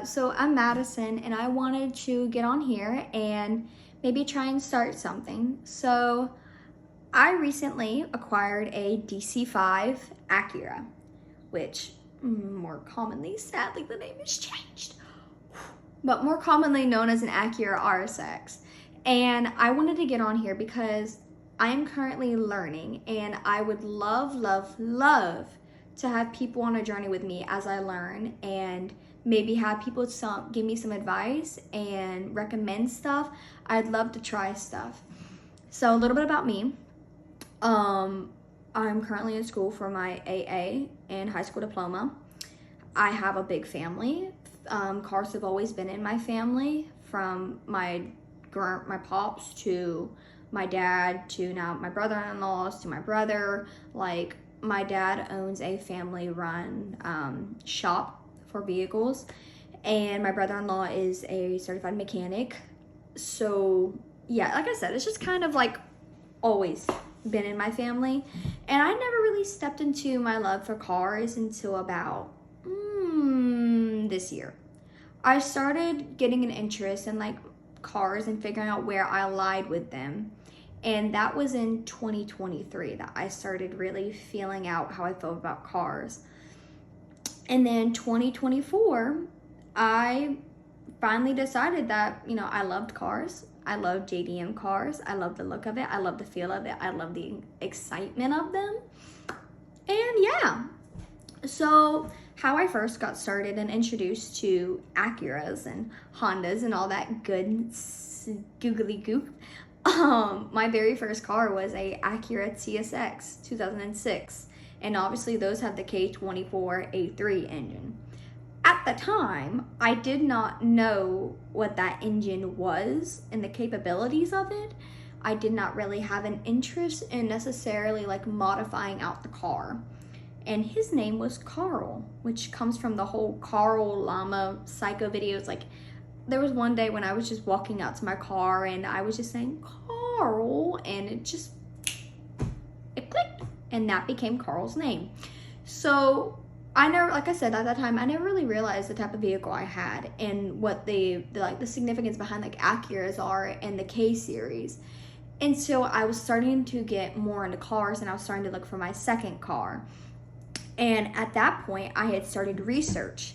So I'm Madison, and I wanted to get on here and maybe try and start something. So I recently acquired a Dc5 Acura, which more commonly, sadly, the name has changed, but more commonly known as an Acura RSX. And I wanted to get on here because I am currently learning, and I would love, love, love to have people on a journey with me as I learn, and maybe have people give me some advice and recommend stuff. I'd love to try stuff. So a little bit about me. I'm currently in school for my AA and high school diploma. I have a big family. Cars have always been in my family, from my pops to my dad to now my brother-in-laws to my brother. Like, my dad owns a family-run shop for vehicles, and my brother-in-law is a certified mechanic. So yeah, like I said, it's just kind of like always been in my family. And I never really stepped into my love for cars until about this year. I started getting an interest in like cars and figuring out where I aligned with them. And that was in 2023 that I started really feeling out how I felt about cars. And then 2024, I finally decided that, I loved cars. I love JDM cars. I love the look of it. I love the feel of it. I love the excitement of them. And yeah, so how I first got started and introduced to Acuras and Hondas and all that good googly goop. My very first car was a Acura TSX 2006, and obviously those have the K24A3 engine. At the time, I did not know what that engine was and the capabilities of it. I did not really have an interest in necessarily like modifying out the car. And his name was Carl, which comes from the whole Carl Llama Psycho videos. Like, there was one day when I was just walking out to my car and I was just saying Carl, and it clicked, and that became Carl's name. So I never, like I said, at that time, I never really realized the type of vehicle I had and what the significance behind like Acuras are and the K series. And so I was starting to get more into cars, and I was starting to look for my second car. And at that point, I had started research.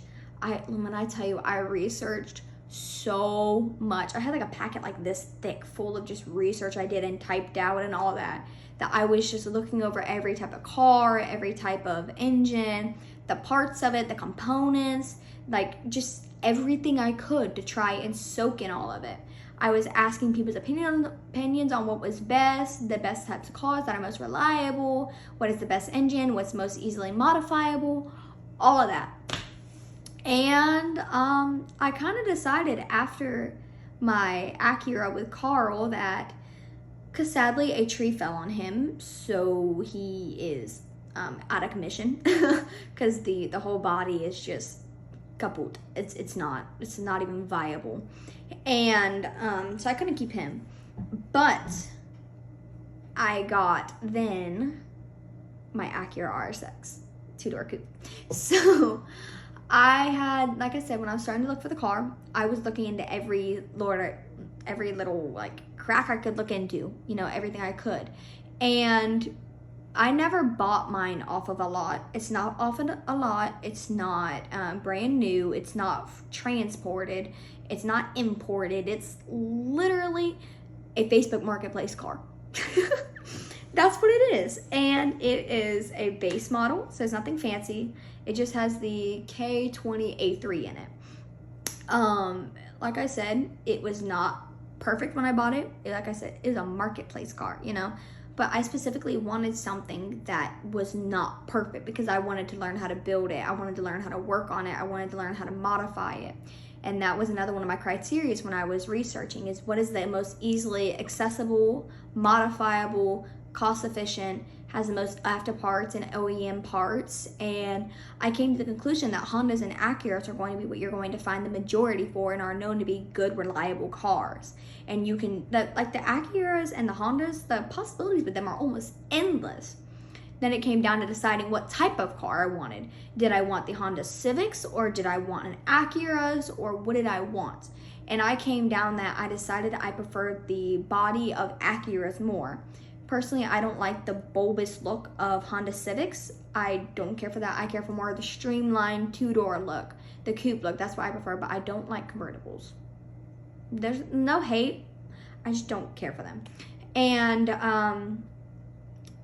When I tell you, I researched so much. I had like a packet like this thick full of just research I did and typed out and all that I was just looking over every type of car, every type of engine, the parts of it, the components, like just everything I could to try and soak in all of it. I was asking people's opinions on what was best, the best types of cars that are most reliable, what is the best engine, what's most easily modifiable, all of that. And I kind of decided after my Acura with Carl that, because sadly a tree fell on him, so he is out of commission because the whole body is just kaput. It's not even viable. And so I couldn't keep him. But I got then my Acura RSX 2-door coupe. So I had, like I said, when I was starting to look for the car, I was looking into every little like crack I could look into, everything I could. And I never bought mine off of a lot. It's not off of a lot. It's not brand new. It's not transported. It's not imported. It's literally a Facebook Marketplace car. That's what it is. And it is a base model, so it's nothing fancy. It just has the K20A3 in it. Like I said, it was not perfect when I bought it. Like I said, it was a marketplace car, But I specifically wanted something that was not perfect because I wanted to learn how to build it. I wanted to learn how to work on it. I wanted to learn how to modify it. And that was another one of my criteria when I was researching, is what is the most easily accessible, modifiable, cost efficient, has the most after parts and OEM parts. And I came to the conclusion that Hondas and Acuras are going to be what you're going to find the majority for and are known to be good, reliable cars. And you can, like the Acuras and the Hondas, the possibilities with them are almost endless. then it came down to deciding what type of car I wanted. Did I want the Honda Civics, or did I want an Acura's, or what did I want? And I came down that I decided I preferred the body of Acura's more. Personally, I don't like the bulbous look of Honda Civics. I don't care for that. I care for more of the streamlined two-door look, the coupe look. That's what I prefer, but I don't like convertibles. There's no hate. I just don't care for them. And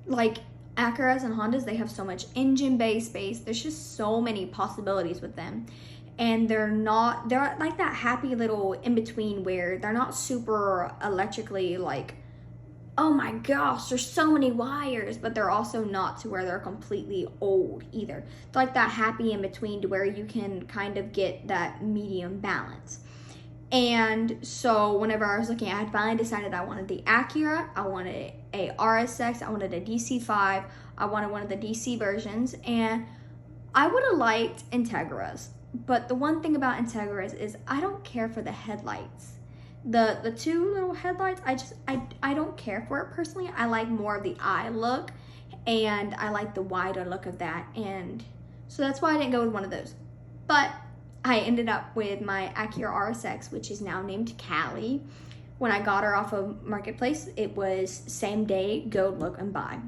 like Acuras and Hondas, they have so much engine bay space. There's just so many possibilities with them. And they're like that happy little in-between where they're not super electrically like, oh my gosh, there's so many wires, but they're also not to where they're completely old either. They're like that happy in between to where you can kind of get that medium balance. And so whenever I was looking, I had finally decided I wanted the Acura, I wanted a RSX, I wanted a Dc5, I wanted one of the DC versions, and I would have liked Integras. But the one thing about Integras is I don't care for the headlights. The two little headlights, I don't care for it personally. I like more of the eye look, and I like the wider look of that, and so that's why I didn't go with one of those. But I ended up with my Acura RSX, which is now named Callie. When I got her off of Marketplace, it was same day, go, look, and buy.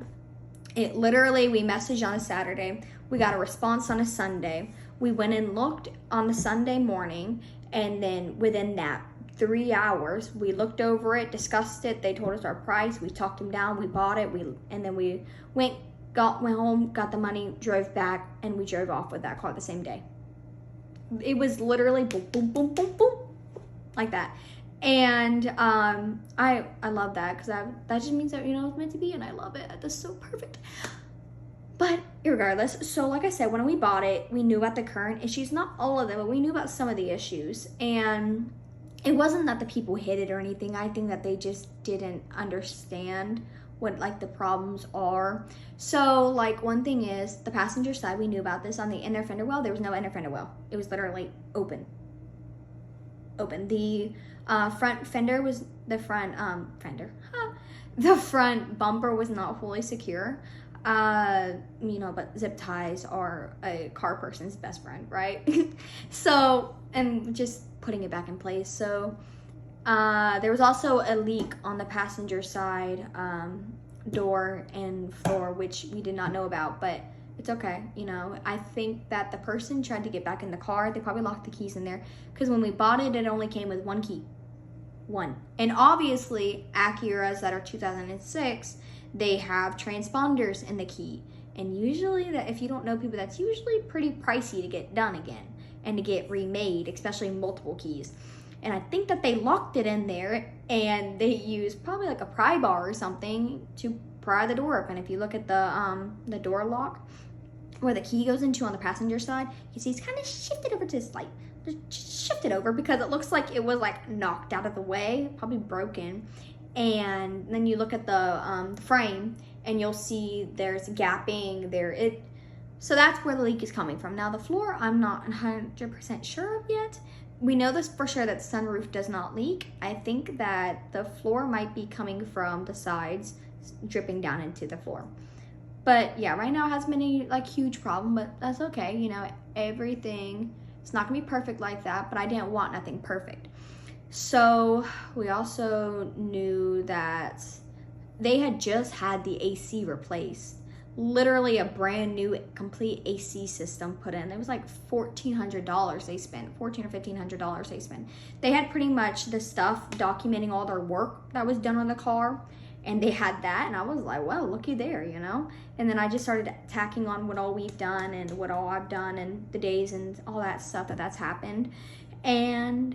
It literally, we messaged on a Saturday, we got a response on a Sunday, we went and looked on the Sunday morning, and then within that 3 hours, we looked over it, discussed it, they told us our price, we talked them down, we bought it, and then we went home, got the money, drove back, and we drove off with that car the same day. It was literally boom, boom, boom, boom, boom, like that. And I love that, because that just means that, you know, it's meant to be, and I love it. That's so perfect. But regardless, so like I said, when we bought it, we knew about the current issues, not all of them, but we knew about some of the issues. And it wasn't that the people hid it or anything. I think that they just didn't understand what like the problems are. So like one thing is the passenger side, we knew about this. On the inner fender well, there was no inner fender well. It was literally open. The front fender was the front the front bumper was not fully secure. You know, but zip ties are a car person's best friend, right? So, and just putting it back in place. So there was also a leak on the passenger side door and floor, which we did not know about, but it's okay. You know, I think that the person tried to get back in the car. They probably locked the keys in there, because when we bought it, it only came with one key. One. And obviously Acuras that are 2006, they have transponders in the key, and usually that, if you don't know people, that's usually pretty pricey to get done again and to get remade, especially multiple keys. And I think that they locked it in there, and they used probably like a pry bar or something to pry the door open. If you look at the door lock where the key goes into on the passenger side, you see it's kind of shifted over to this light. Just shift it over, because it looks like it was like knocked out of the way, probably broken. And then you look at the frame, and you'll see there's gapping there. So that's where the leak is coming from. Now the floor, I'm not 100% sure of yet. We know this for sure that the sunroof does not leak. I think that the floor might be coming from the sides, dripping down into the floor. But yeah, right now it hasn't been any like huge problem, but that's okay. You know, everything, it's not gonna be perfect like that, but I didn't want nothing perfect. So we also knew that they had just had the AC replaced. Literally a brand new complete AC system put in. It was like $1,400 they spent, $1,400 or $1,500 they spent. They had pretty much the stuff documenting all their work that was done on the car, and they had that, and I was like, well, looky there, you know? And then I just started tacking on what all we've done and what all I've done and the days and all that stuff that's happened. And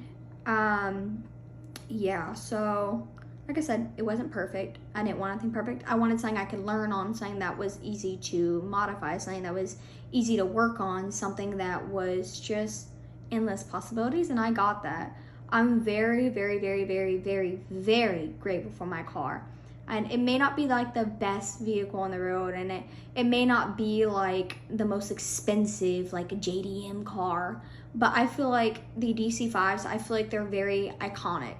yeah, so like I said, it wasn't perfect. I didn't want anything perfect. I wanted something I could learn on, something that was easy to modify, something that was easy to work on, something that was just endless possibilities, and I got that. I'm very, very, very, very, very, very grateful for my car. And it may not be like the best vehicle on the road, and it may not be like the most expensive, like a JDM car, but I feel like the DC5s, I feel like they're very iconic.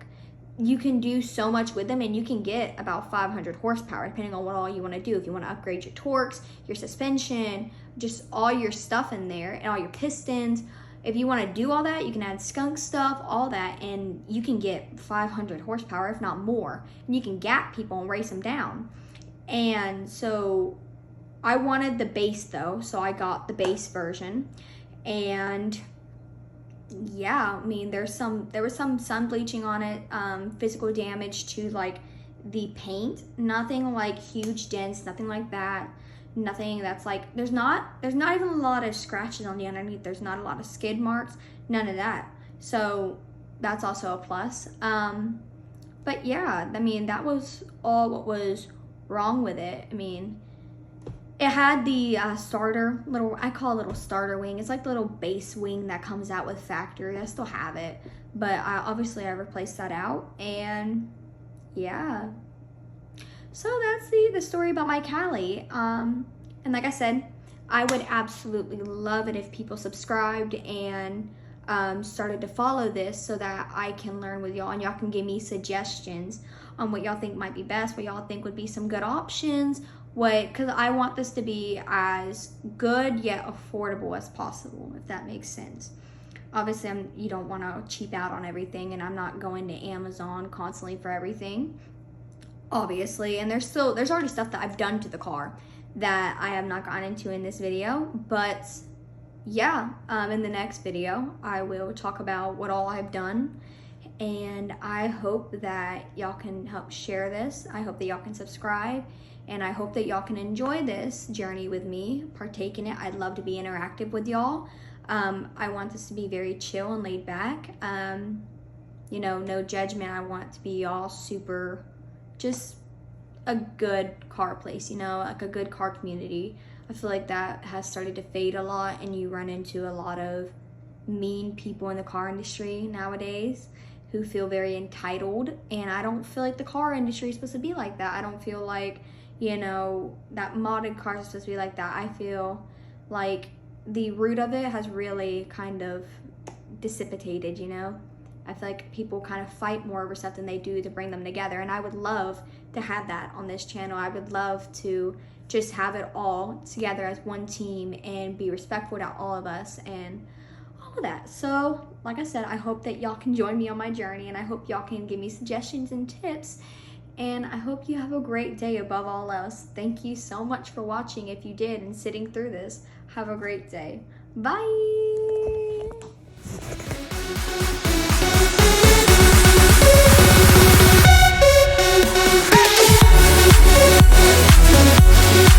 you can do so much with them, and you can get about 500 horsepower depending on what all you want to do. If you want to upgrade your torques, your suspension, just all your stuff in there, and all your pistons. If you want to do all that, you can add skunk stuff, all that, and you can get 500 horsepower, if not more. And you can gap people and race them down. And so I wanted the base though, so I got the base version. And yeah, I mean, there was some sun bleaching on it, physical damage to like the paint, nothing like huge dents, nothing like that. Nothing that's like, there's not even a lot of scratches on the underneath. There's not a lot of skid marks, none of that. So that's also a plus. But yeah, I mean, that was all what was wrong with it. I mean, it had the starter, I call it a little starter wing. It's like the little base wing that comes out with factory. I still have it, but obviously I replaced that out, and yeah. So that's the story about my Cali. And like I said, I would absolutely love it if people subscribed and started to follow this, so that I can learn with y'all, and y'all can give me suggestions on what y'all think might be best, what y'all think would be some good options, because I want this to be as good yet affordable as possible, if that makes sense. Obviously, you don't want to cheap out on everything, and I'm not going to Amazon constantly for everything, obviously. And there's already stuff that I've done to the car that I have not gotten into in this video, but yeah, in the next video I will talk about what all I've done, and I hope that y'all can help share this. I hope that y'all can subscribe, and I hope that y'all can enjoy this journey with me, partake in it. I'd love to be interactive with y'all. I want this to be very chill and laid back. You know, no judgment. I want it to be all super, just a good car place, you know, like a good car community. I feel like that has started to fade a lot, and you run into a lot of mean people in the car industry nowadays who feel very entitled, and I don't feel like the car industry is supposed to be like that. I don't feel like, you know, that modded cars are supposed to be like that. I feel like the root of it has really kind of dissipated, you know? I feel like people kind of fight more over stuff than they do to bring them together, and I would love to have that on this channel. I would love to just have it all together as one team and be respectful to all of us and all of that. So, like I said, I hope that y'all can join me on my journey, and I hope y'all can give me suggestions and tips, and I hope you have a great day above all else. Thank you so much for watching if you did and sitting through this. Have a great day. Bye!